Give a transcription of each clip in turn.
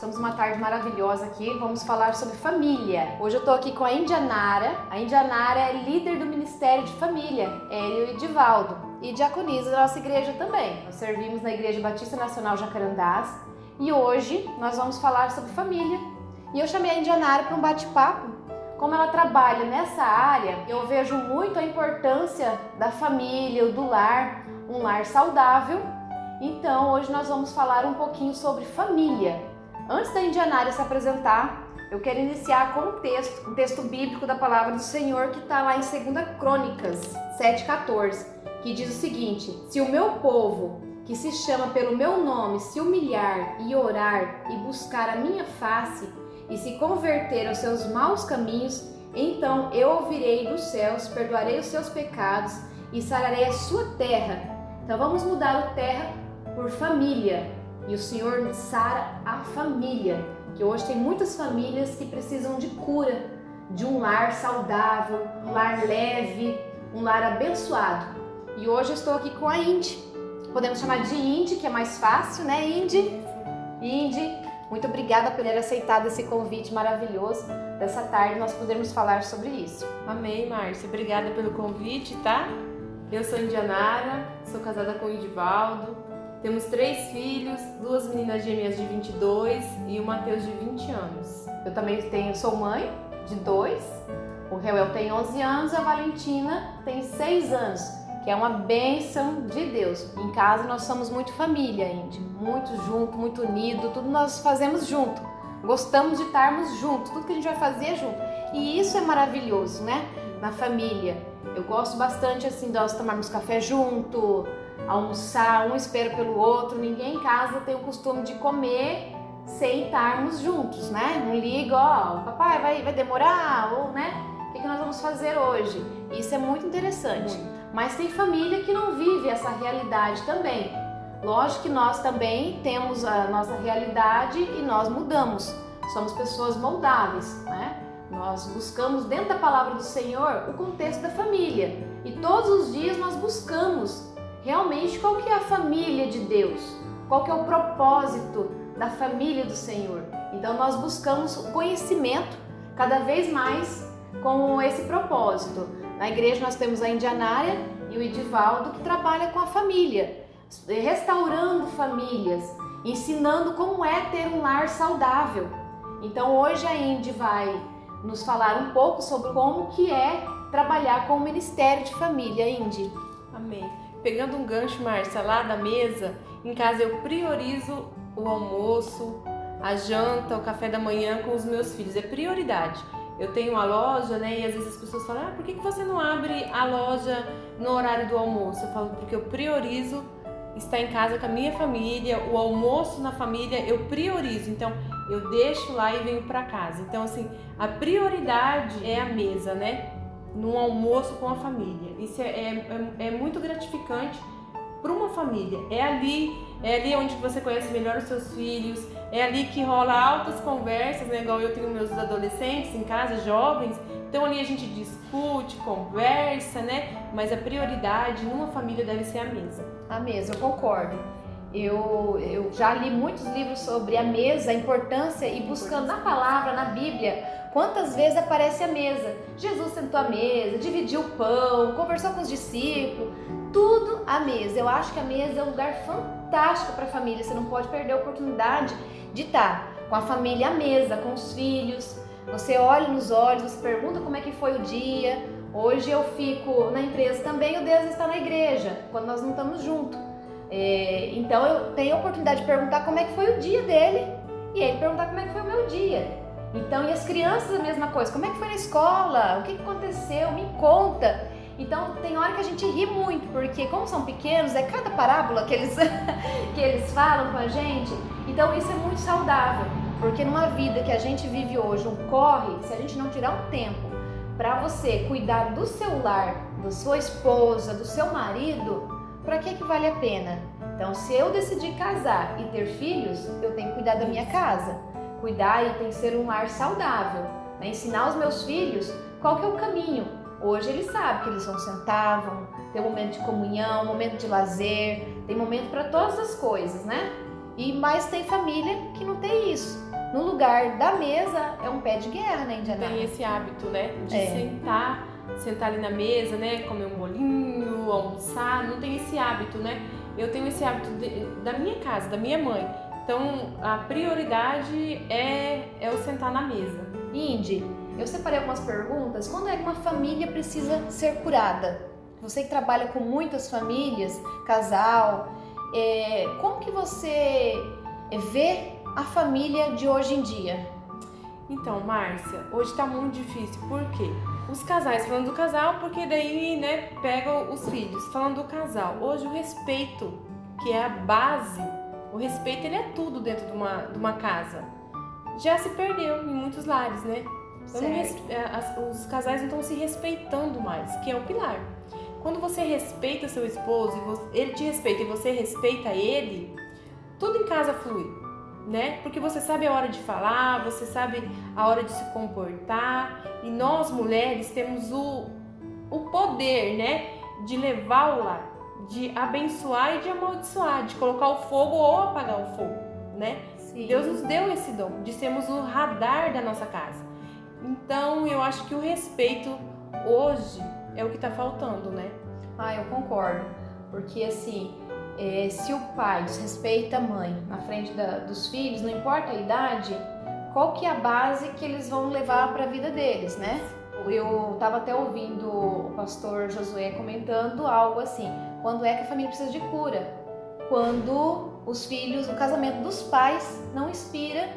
Estamos numa tarde maravilhosa aqui, vamos falar sobre família. Hoje eu tô aqui com a Indianara. A Indianara é líder do Ministério de Família, ela e o Edivaldo, e diaconisa da nossa igreja também. Nós servimos na Igreja Batista Nacional Jacarandás e hoje nós vamos falar sobre família. E eu chamei a Indianara para um bate-papo. Como ela trabalha nessa área, eu vejo muito a importância da família, do lar, um lar saudável. Então hoje nós vamos falar um pouquinho sobre família. Antes da Indianara se apresentar, eu quero iniciar com um texto bíblico da palavra do Senhor que está lá em 2 Crônicas 7,14, que diz o seguinte: se o meu povo, que se chama pelo meu nome, se humilhar e orar e buscar a minha face e se converter aos seus maus caminhos, então eu ouvirei dos céus, perdoarei os seus pecados e sararei a sua terra. Então vamos mudar o terra por família. E o Senhor sara a família, que hoje tem muitas famílias que precisam de cura, de um lar saudável, um lar leve, um lar abençoado. E hoje eu estou aqui com a Indy. Podemos chamar de Indy, que é mais fácil, né, Indy? Indy, muito obrigada por ter aceitado esse convite maravilhoso dessa tarde, nós podermos falar sobre isso. Amém, Márcia. Obrigada pelo convite, tá? Eu sou Indianara, sou casada com o Edivaldo. Temos 3 filhos, 2 meninas gêmeas de 22 e o Matheus de 20 anos. Eu também sou mãe de 2, o Reuel tem 11 anos e a Valentina tem 6 anos, que é uma bênção de Deus. Em casa nós somos muito família, Indy, muito junto, muito unido, tudo nós fazemos junto. Gostamos de estarmos juntos, tudo que a gente vai fazer é junto. E isso é maravilhoso, né? Na família. Eu gosto bastante assim de nós tomarmos café junto, almoçar, um espera pelo outro. Ninguém em casa tem o costume de comer sem estarmos juntos, né? Não liga, ó, papai vai demorar, ou né? O que nós vamos fazer hoje? Isso é muito interessante. Mas tem família que não vive essa realidade também. Lógico que nós também temos a nossa realidade e nós mudamos. Somos pessoas moldáveis, né? Nós buscamos dentro da palavra do Senhor o contexto da família. E todos os dias nós buscamos realmente qual que é a família de Deus, qual que é o propósito da família do Senhor. Então nós buscamos o conhecimento cada vez mais com esse propósito. Na igreja nós temos a Indianara e o Edivaldo que trabalha com a família, restaurando famílias, ensinando como é ter um lar saudável. Então hoje a Indy vai nos falar um pouco sobre como que é trabalhar com o Ministério de Família. Indy. Amém. Pegando um gancho, Márcia, lá da mesa, em casa eu priorizo o almoço, a janta, o café da manhã com os meus filhos, é prioridade. Eu tenho uma loja, né, e às vezes as pessoas falam, por que você não abre a loja no horário do almoço? Eu falo, porque eu priorizo estar em casa com a minha família, o almoço na família eu priorizo, então eu deixo lá e venho para casa. Então assim, a prioridade é a mesa, né? Num almoço com a família. Isso é muito gratificante para uma família. É ali onde você conhece melhor os seus filhos, é ali que rola altas conversas, né? Igual eu tenho meus adolescentes em casa, jovens, então ali a gente discute, conversa, né? Mas a prioridade numa família deve ser a mesa. A mesa, eu concordo. Eu já li muitos livros sobre a mesa, a importância, e buscando na palavra, na Bíblia, quantas vezes aparece a mesa. Jesus sentou à mesa, dividiu o pão, conversou com os discípulos, tudo à mesa. Eu acho que a mesa é um lugar fantástico para a família. Você não pode perder a oportunidade de estar com a família à mesa, com os filhos. Você olha nos olhos, você pergunta como é que foi o dia. Hoje eu fico na empresa também, o Deus está na igreja, quando nós não estamos juntos. Então eu tenho a oportunidade de perguntar como é que foi o dia dele e ele perguntar como é que foi o meu dia. Então, e as crianças a mesma coisa, como é que foi na escola, o que aconteceu, me conta. Então tem hora que a gente ri muito, porque como são pequenos, é cada parábola que eles, que eles falam com a gente. Então isso é muito saudável, porque numa vida que a gente vive hoje, um corre, se a gente não tirar um tempo para você cuidar do seu lar, da sua esposa, do seu marido, para que vale a pena? Então, se eu decidir casar e ter filhos, eu tenho que cuidar da minha casa. Cuidar e tem que ser um lar saudável, né? Ensinar os meus filhos qual que é o caminho. Hoje eles sabem que eles vão sentar, vão ter um momento de comunhão, um momento de lazer, tem momento para todas as coisas, né? Mas tem família que não tem isso. no lugar da mesa é um pé de guerra, né, Indianara? Tem esse hábito, né, de sentar ali na mesa, né, comer um bolinho, almoçar, não tem esse hábito, né? Eu tenho esse hábito da minha casa, da minha mãe. Então, a prioridade é o sentar na mesa. Indy, eu separei algumas perguntas. Quando é que uma família precisa ser curada? Você que trabalha com muitas famílias, casal, como que você vê a família de hoje em dia? Então, Márcia, hoje tá muito difícil. Por quê? Os casais, falando do casal, porque daí, né, pegam os filhos. Falando do casal, hoje o respeito, que é a base, o respeito, ele é tudo dentro de uma casa. Já se perdeu em muitos lares, né? Então, os casais não estão se respeitando mais, que é o pilar. Quando você respeita seu esposo, ele te respeita e você respeita ele, tudo em casa flui, né? Porque você sabe a hora de falar, você sabe a hora de se comportar. E nós, mulheres, temos o poder, né? De levar o lar, de abençoar e de amaldiçoar, de colocar o fogo ou apagar o fogo, né? Sim. Deus nos deu esse dom de sermos o radar da nossa casa. Então, eu acho que o respeito hoje é o que está faltando, né? Eu concordo. Porque assim, se o pai desrespeita a mãe na frente dos filhos, não importa a idade, qual que é a base que eles vão levar para a vida deles, né? Eu estava até ouvindo o pastor Josué comentando algo assim: quando é que a família precisa de cura? Quando os filhos, o casamento dos pais não inspira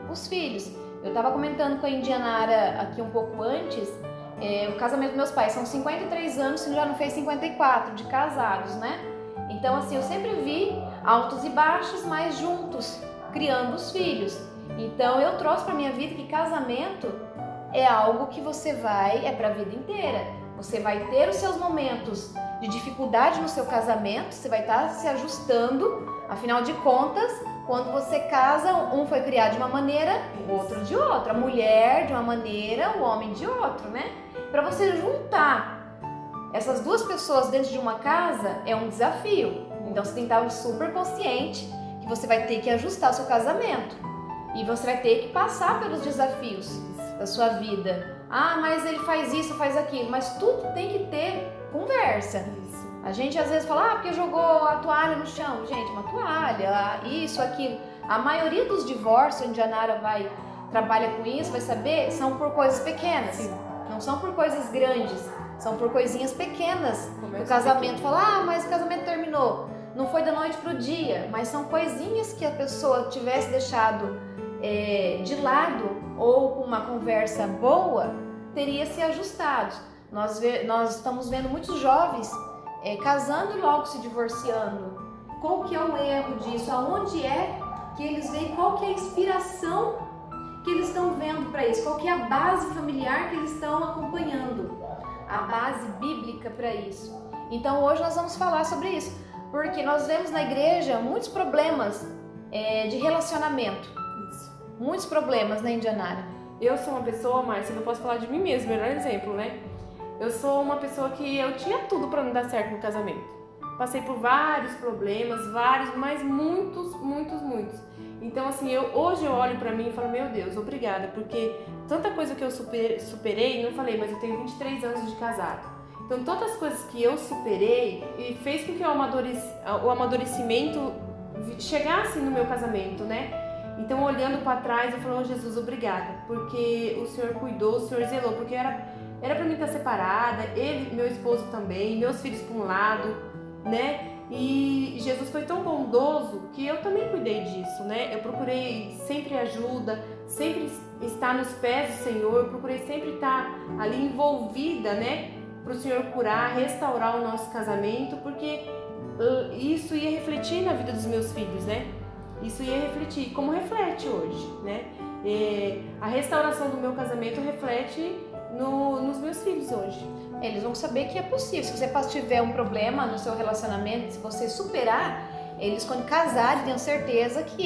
os filhos. Eu estava comentando com a Indianara aqui um pouco antes, o casamento dos meus pais são 53 anos, se já não fez 54 de casados, né? Então assim, eu sempre vi altos e baixos, mas juntos, criando os filhos. Então eu trouxe para minha vida que casamento é algo que você é para a vida inteira. Você vai ter os seus momentos de dificuldade no seu casamento, você vai estar se ajustando, afinal de contas, quando você casa, um foi criado de uma maneira, o outro de outra, a mulher de uma maneira, o homem de outra, né? Para você juntar essas duas pessoas dentro de uma casa é um desafio. Então você tem que estar super consciente que você vai ter que ajustar o seu casamento e você vai ter que passar pelos desafios da sua vida. Mas ele faz isso, faz aquilo, mas tudo tem que ter conversa. A gente às vezes fala, porque jogou a toalha no chão. Gente, uma toalha, isso, aquilo. A maioria dos divórcios, onde a Nara trabalha com isso, vai saber, são por coisas pequenas. Sim. Não são por coisas grandes, são por coisinhas pequenas. O casamento fala, mas o casamento terminou. Não foi da noite pro dia, mas são coisinhas que a pessoa tivesse deixado de lado ou com uma conversa boa, teria se ajustado. Nós estamos vendo muitos jovens casando e logo se divorciando. Qual que é o erro disso? Aonde é que eles veem? Qual que é a inspiração que eles estão vendo para isso? Qual que é a base familiar que eles estão acompanhando? A base bíblica para isso. Então hoje nós vamos falar sobre isso, porque nós vemos na igreja muitos problemas de relacionamento. Isso. Muitos problemas, né, Indianara? Eu sou uma pessoa, Márcia, eu posso falar de mim mesma, melhor exemplo, né? Eu sou uma pessoa que eu tinha tudo para não dar certo no casamento. Passei por vários problemas, mas muitos. Então assim, hoje eu olho para mim e falo, meu Deus, obrigada, porque tanta coisa que eu superei, não falei, mas eu tenho 23 anos de casado. Então tantas coisas que eu superei e fez com que o amadurecimento chegasse no meu casamento, né? Então olhando para trás eu falo, Jesus, obrigada, porque o Senhor cuidou, o Senhor zelou, porque era pra mim estar separada, ele, meu esposo também, meus filhos para um lado, né? E Jesus foi tão bondoso que eu também cuidei disso, né? Eu procurei sempre ajuda, sempre estar nos pés do Senhor, eu procurei sempre estar ali envolvida, né? Para o Senhor curar, restaurar o nosso casamento, porque isso ia refletir na vida dos meus filhos, né? Isso ia refletir, como reflete hoje, né? A restauração do meu casamento reflete nos meus filhos hoje. Eles vão saber que é possível. Se você tiver um problema no seu relacionamento, se você superar, eles quando casarem, tenho certeza que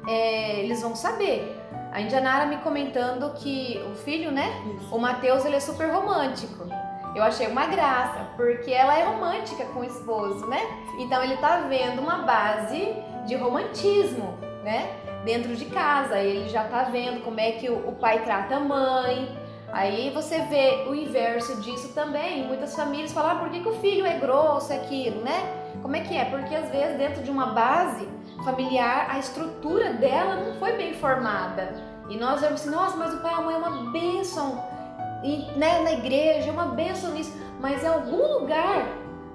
eles vão saber. A Indianara me comentando que o filho, né? Isso. O Mateus, ele é super romântico. Eu achei uma graça, porque ela é romântica com o esposo, né? Então ele tá vendo uma base de romantismo, né? dentro de casa. Ele já tá vendo como é que o pai trata a mãe. Aí você vê o inverso disso também. Muitas famílias falam, por que o filho é grosso, aquilo, né? Como é que é? Porque às vezes dentro de uma base familiar, a estrutura dela não foi bem formada. E nós vemos assim, nossa, mas o pai e a mãe é uma bênção, né, na igreja, é uma bênção nisso. Mas em algum lugar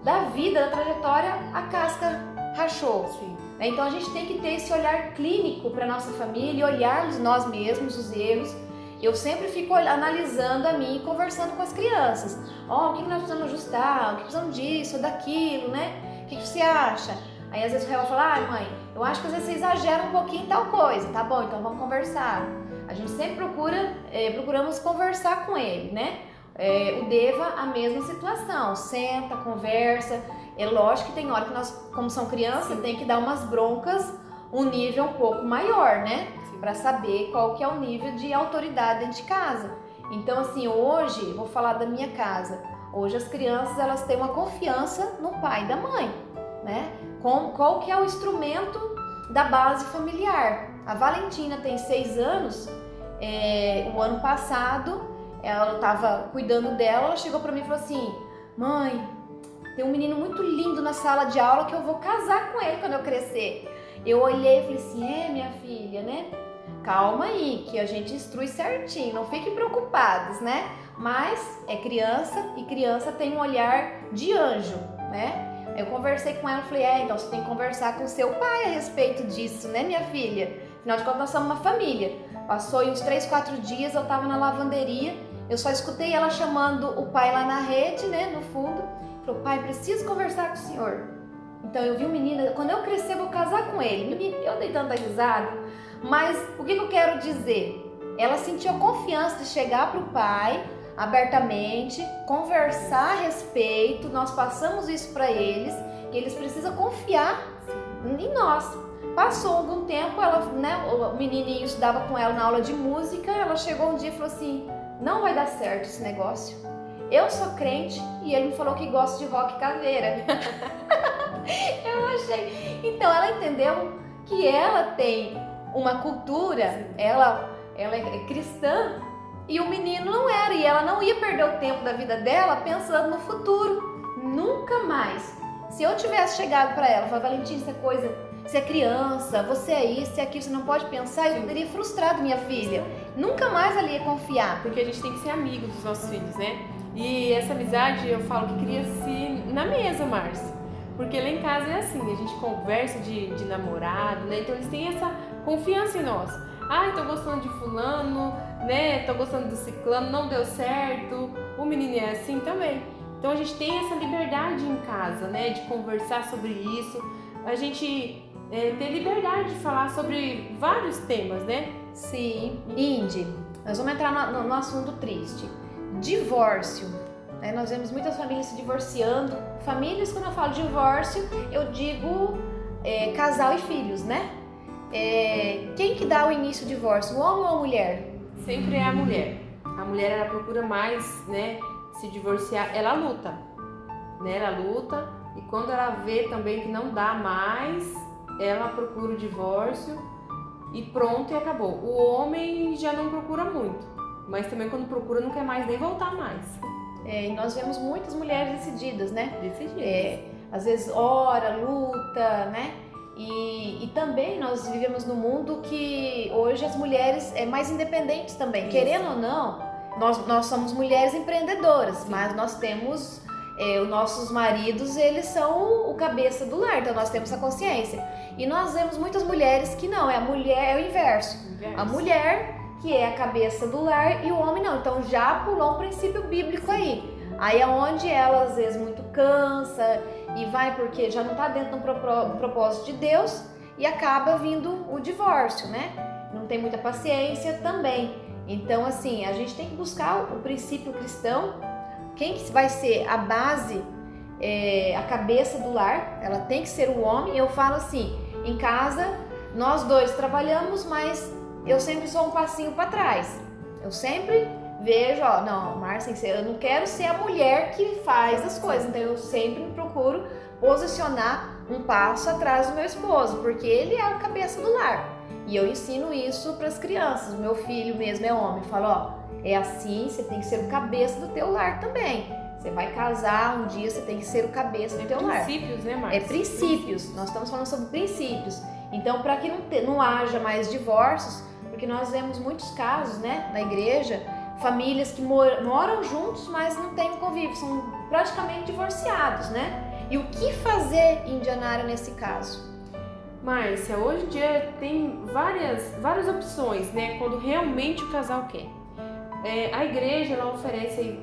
da vida, da trajetória, a casca rachou. Sim. Então a gente tem que ter esse olhar clínico para nossa família e olharmos nós mesmos os erros. Eu sempre fico analisando a mim e conversando com as crianças. O que nós precisamos ajustar? O que precisamos disso, daquilo, né? O que você acha? Aí às vezes o Rael fala, mãe, eu acho que às vezes você exagera um pouquinho em tal coisa. Tá bom, então vamos conversar. A gente sempre procuramos conversar com ele, né? O Deva, a mesma situação. Senta, conversa. É lógico que tem hora que nós, como são crianças, tem que dar umas broncas, um nível um pouco maior, né? Para saber qual que é o nível de autoridade dentro de casa. Então, assim, hoje, vou falar da minha casa. Hoje as crianças, elas têm uma confiança no pai e da mãe, né? Qual que é o instrumento da base familiar. A Valentina tem 6 anos, o ano passado, ela estava cuidando dela, ela chegou para mim e falou assim, mãe, tem um menino muito lindo na sala de aula que eu vou casar com ele quando eu crescer. Eu olhei e falei assim, minha filha, né? Calma aí, que a gente instrui certinho, não fiquem preocupados, né? Mas é criança e criança tem um olhar de anjo, né? Eu conversei com ela e falei, então você tem que conversar com seu pai a respeito disso, né, minha filha? Afinal de contas, nós somos uma família. Passou uns 3, 4 dias, eu tava na lavanderia, eu só escutei ela chamando o pai lá na rede, né, no fundo. Falou, pai, preciso conversar com o senhor. Então eu vi um menino, quando eu crescer eu vou casar com ele. Menino, eu dei tanta risada, mas o que eu quero dizer? Ela sentiu a confiança de chegar pro pai, abertamente, conversar a respeito, nós passamos isso para eles, que eles precisam confiar em nós. Passou algum tempo, ela, né, o menininho estudava com ela na aula de música, ela chegou um dia e falou assim, não vai dar certo esse negócio. Eu sou crente e ele me falou que gosta de rock caveira. Eu achei. Então ela entendeu que ela tem uma cultura, ela é cristã, e o menino não era, e ela não ia perder o tempo da vida dela pensando no futuro, nunca mais. Se eu tivesse chegado para ela, falado, Valentina, isso é coisa, você é criança, você é isso, você é aquilo, você não pode pensar, eu teria frustrado minha filha, nunca mais ela ia confiar. Porque a gente tem que ser amigo dos nossos filhos, né? E essa amizade, eu falo que cria-se na mesa, Márcia. Porque lá em casa é assim, a gente conversa de namorado, né? Então eles têm essa confiança em nós. Tô gostando de fulano, né? Tô gostando do ciclano, não deu certo. O menino é assim também. Então a gente tem essa liberdade em casa, né? De conversar sobre isso. A gente ter liberdade de falar sobre vários temas, né? Sim. Indy, nós vamos entrar no assunto triste. Divórcio. Nós vemos muitas famílias se divorciando. Famílias, quando eu falo divórcio, eu digo casal e filhos, né? Quem que dá o início do divórcio, o homem ou a mulher? Sempre é a mulher. A mulher, ela procura mais, né, se divorciar, ela luta, né? Ela luta e quando ela vê também que não dá mais, ela procura o divórcio e pronto, e acabou. O homem já não procura muito, mas também quando procura não quer mais nem voltar mais. E nós vemos muitas mulheres decididas, né? Decididas. Às vezes ora, luta, né? E também nós vivemos num mundo que hoje as mulheres mais independentes também. Isso. Querendo ou não, nós somos mulheres empreendedoras, sim, mas nós temos os nossos maridos, eles são o cabeça do lar, então nós temos essa consciência. E nós vemos muitas mulheres que não, a mulher é o inverso. A mulher que é a cabeça do lar e o homem não. Então já pulou um princípio bíblico aí. Aí é onde ela às vezes muito cansa e vai porque já não está dentro do propósito de Deus e acaba vindo o divórcio, né? Não tem muita paciência também. Então assim, a gente tem que buscar o princípio cristão. Quem que vai ser a base, a cabeça do lar? Ela tem que ser o homem. Eu falo assim, em casa nós dois trabalhamos, mas eu sempre sou um passinho para trás. Eu sempre vejo, não, Márcia, eu não quero ser a mulher que faz as coisas, então eu sempre procuro posicionar um passo atrás do meu esposo, porque ele é o cabeça do lar. E eu ensino isso para as crianças. O meu filho mesmo é homem, fala, ó, é assim, você tem que ser o cabeça do teu lar também. Você vai casar um dia, você tem que ser o cabeça do teu lar. Princípios, né, Márcia? É princípios. Nós estamos falando sobre princípios. Então, para que não haja mais divórcios, porque nós vemos muitos casos, né, na igreja, famílias que moram juntos, mas não têm convívio, são praticamente divorciados, né? E o que fazer em Indianara nesse caso? Márcia, hoje em dia tem várias opções, né, quando realmente o casal quer. A igreja, ela oferece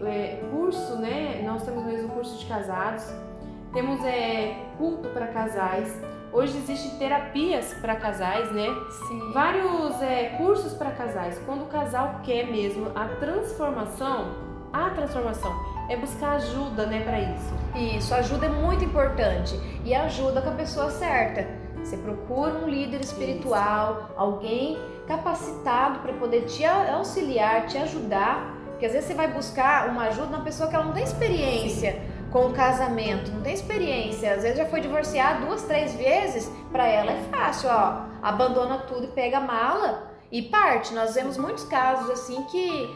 curso, né, nós temos mesmo curso de casados, temos culto para casais, hoje existem terapias para casais, né? Sim. Vários cursos para casais. Quando o casal quer mesmo a transformação é buscar ajuda, né, para isso. Isso, ajuda é muito importante e ajuda com a pessoa certa. Você procura um líder espiritual, alguém capacitado para poder te auxiliar, te ajudar, porque às vezes você vai buscar uma ajuda numa pessoa que ela não tem experiência com o casamento, não tem experiência, às vezes já foi divorciada 2, 3 vezes, para ela é fácil, ó, abandona tudo e pega a mala e parte. Nós vemos muitos casos assim que,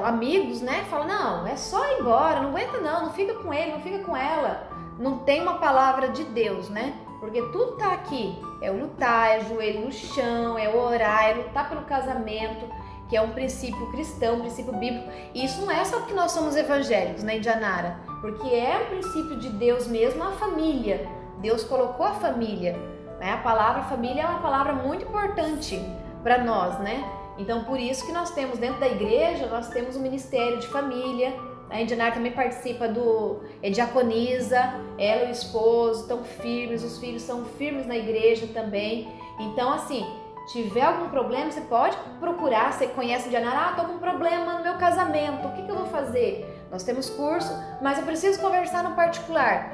amigos, né, falam, não, é só ir embora, não aguenta não fica com ele, não fica com ela, não tem uma palavra de Deus, né, porque tudo tá aqui, é o lutar, é o joelho no chão, é o orar, é lutar pelo casamento, que é um princípio cristão, um princípio bíblico. E isso não é só porque nós somos evangélicos, né, Indianara, porque é um princípio de Deus mesmo, a família. Deus colocou a família, né? A palavra família é uma palavra muito importante para nós, né? Então, por isso que nós temos dentro da igreja, nós temos um ministério de família. A Indianara também participa diaconiza, ela e o esposo estão firmes, os filhos são firmes na igreja também. Então, assim, tiver algum problema, você pode procurar, você conhece a Indianara, tô com um problema no meu casamento, o que eu vou fazer? Nós temos curso, mas eu preciso conversar no particular.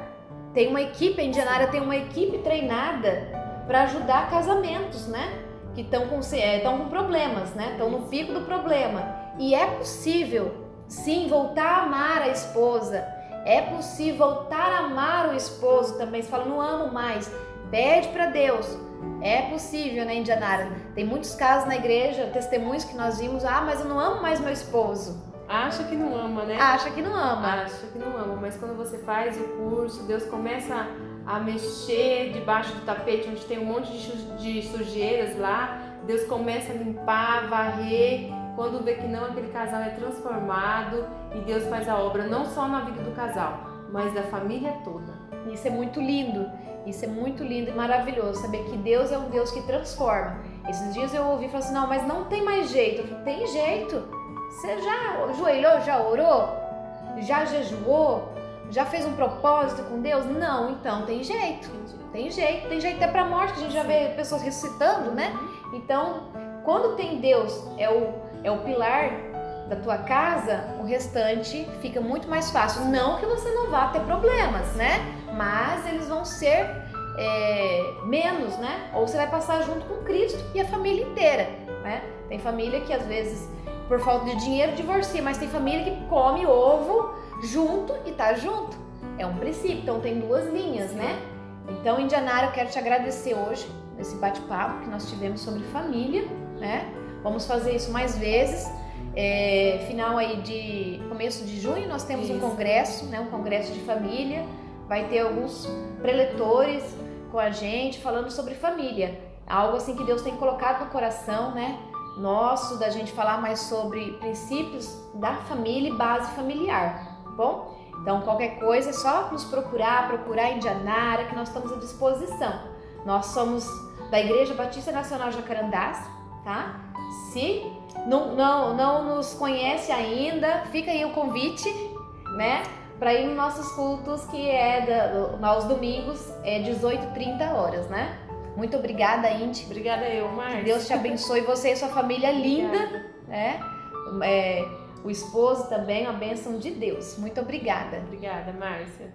Tem uma equipe, a Indianara tem uma equipe treinada para ajudar casamentos, né? Que estão com problemas, né? Estão no pico do problema. E é possível, sim, voltar a amar a esposa. É possível voltar a amar o esposo também. Você fala, não amo mais. Pede para Deus. É possível, né, Indianara? Tem muitos casos na igreja, testemunhos que nós vimos, mas eu não amo mais meu esposo. Acha que não ama, né? Acha que não ama. Acha que não ama, mas quando você faz o curso, Deus começa a mexer debaixo do tapete, onde tem um monte de sujeiras lá, Deus começa a limpar, varrer, quando vê que não, aquele casal é transformado e Deus faz a obra não só na vida do casal, mas da família toda. Isso é muito lindo. Isso é muito lindo e maravilhoso, saber que Deus é um Deus que transforma. Esses dias eu ouvi falar assim, não, mas não tem mais jeito. Eu falei, tem jeito. Você já ajoelhou, já orou? Já jejuou? Já fez um propósito com Deus? Não, então tem jeito. Tem jeito até pra morte, que a gente já vê pessoas ressuscitando, né? Então, quando tem Deus, é o pilar da tua casa, o restante fica muito mais fácil. Não que você não vá ter problemas, né? Mas eles vão ser menos, né? Ou você vai passar junto com Cristo e a família inteira, né? Tem família que às vezes, por falta de dinheiro, divorcia, mas tem família que come ovo junto e tá junto. É um princípio, então tem duas linhas, né? Então, Indianara, eu quero te agradecer hoje nesse bate-papo que nós tivemos sobre família, né? Vamos fazer isso mais vezes. Final aí de começo de junho nós temos um congresso, né? Um congresso de família. Vai ter alguns preletores com a gente falando sobre família. Algo assim que Deus tem colocado no coração, né? Nosso, da gente falar mais sobre princípios da família e base familiar, tá bom? Então, qualquer coisa é só nos procurar Indianara, que nós estamos à disposição. Nós somos da Igreja Batista Nacional Jacarandás, tá? Se não nos conhece ainda, fica aí o convite, né? Para ir nos nossos cultos, que aos domingos, 18h30, né? Muito obrigada, Indy. Obrigada eu, Márcia. Que Deus te abençoe, você e sua família linda, né? O esposo também, uma bênção de Deus. Muito obrigada. Obrigada, Márcia.